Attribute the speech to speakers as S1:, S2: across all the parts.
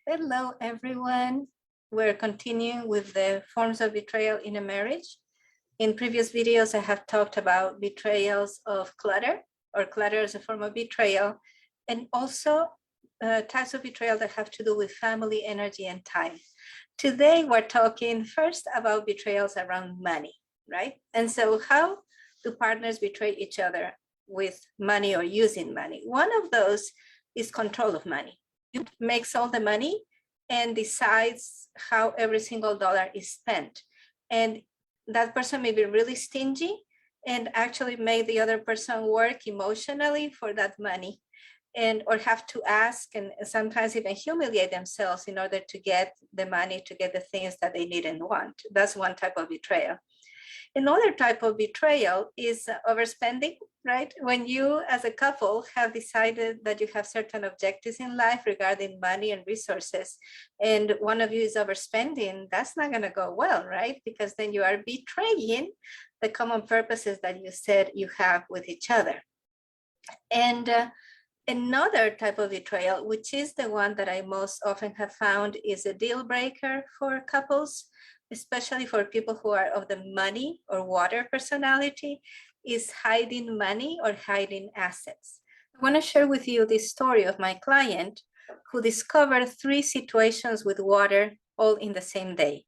S1: Hello, everyone. We're continuing with the forms of betrayal in a marriage. In previous videos, I have talked about betrayals of clutter, or clutter as a form of betrayal, and also types of betrayal that have to do with family, energy, and time. Today, we're talking first about betrayals around money, right? And so how do partners betray each other with money or using money? One of those is control of money. You makes all the money and decides how every single dollar is spent. And that person may be really stingy and actually make the other person work emotionally for that money, and or have to ask and sometimes even humiliate themselves in order to get the money, to get the things that they need and want. That's one type of betrayal. Another type of betrayal is overspending, right? When you as a couple have decided that you have certain objectives in life regarding money and resources, and one of you is overspending, that's not going to go well, right? Because then you are betraying the common purposes that you said you have with each other. And another type of betrayal, which is the one that I most often have found is a deal breaker for couples, especially for people who are of the money or water personality, is hiding money or hiding assets. I want to share with you the story of my client who discovered 3 situations with water all in the same day.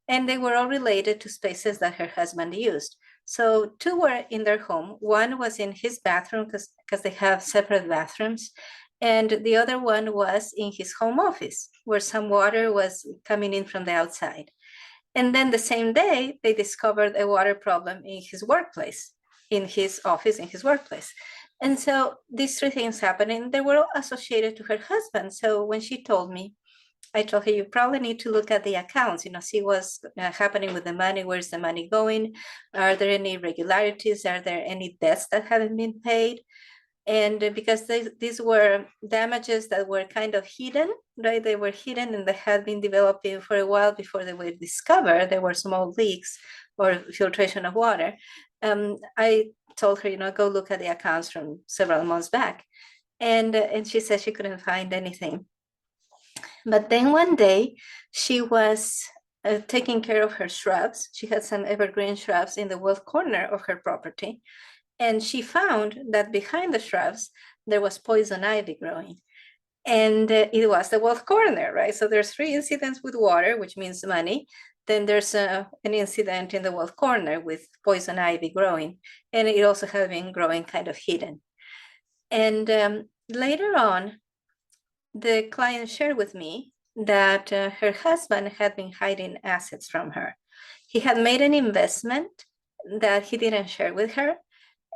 S1: And they were all related to spaces that her husband used. So 2 were in their home. One was in his bathroom because they have separate bathrooms. And the other one was in his home office where some water was coming in from the outside. And then the same day, they discovered a water problem in his workplace, in his office, in his workplace. And so these 3 things happened, and they were all associated to her husband. So when she told me, I told her, you probably need to look at the accounts, see what's happening with the money, where's the money going? Are there any irregularities? Are there any debts that haven't been paid? And because these were damages that were kind of hidden, right? They were hidden and they had been developing for a while before they were discovered. There were small leaks or filtration of water. I told her, go look at the accounts from several months back. And she said she couldn't find anything. But then one day she was taking care of her shrubs. She had some evergreen shrubs in the west corner of her property. And she found that behind the shrubs, there was poison ivy growing. And it was the west corner, right? So there's 3 incidents with water, which means money. Then there's an incident in the west corner with poison ivy growing. And it also had been growing kind of hidden. And later on, the client shared with me that her husband had been hiding assets from her. He had made an investment that he didn't share with her.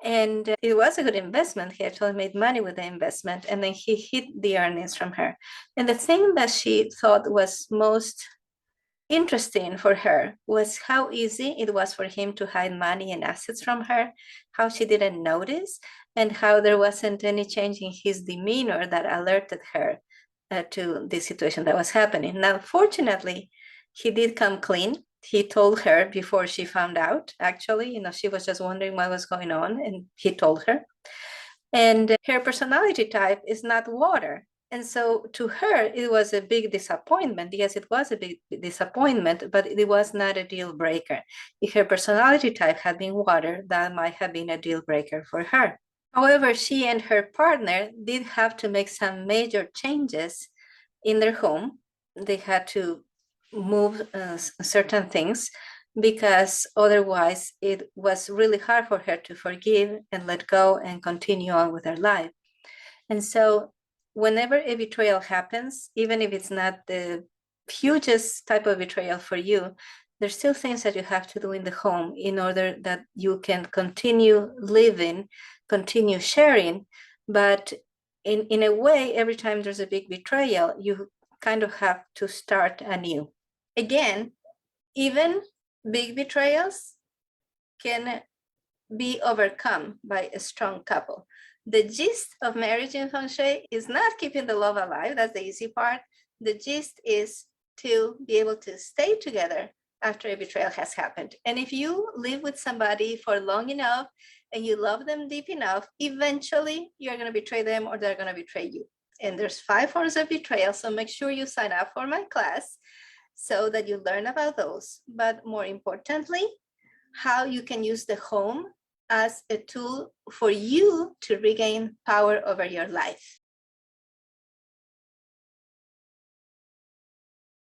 S1: And it was a good investment. He actually made money with the investment, and then he hid the earnings from her. And the thing that she thought was most interesting for her was how easy it was for him to hide money and assets from her, how she didn't notice, and how there wasn't any change in his demeanor that alerted her to the situation that was happening. Now, fortunately, he did come clean. He told her before she found out, actually, she was just wondering what was going on, and he told her. And her personality type is not water. And so to her, it was a big disappointment. Yes, it was a big disappointment, but it was not a deal breaker. If her personality type had been water, that might have been a deal breaker for her. However, she and her partner did have to make some major changes in their home. They had to move certain things because otherwise it was really hard for her to forgive and let go and continue on with her life. And so whenever a betrayal happens, even if it's not the hugest type of betrayal for you, there's still things that you have to do in the home in order that you can continue living, continue sharing. But in a way, every time there's a big betrayal, you kind of have to start anew. Again, even big betrayals can be overcome by a strong couple. The gist of marriage in Feng Shui is not keeping the love alive. That's the easy part. The gist is to be able to stay together after a betrayal has happened. And if you live with somebody for long enough and you love them deep enough, eventually you're going to betray them or they're going to betray you. and there's 5 forms of betrayal. So make sure you sign up for my class so that you learn about those. But more importantly, how you can use the home as a tool for you to regain power over your life.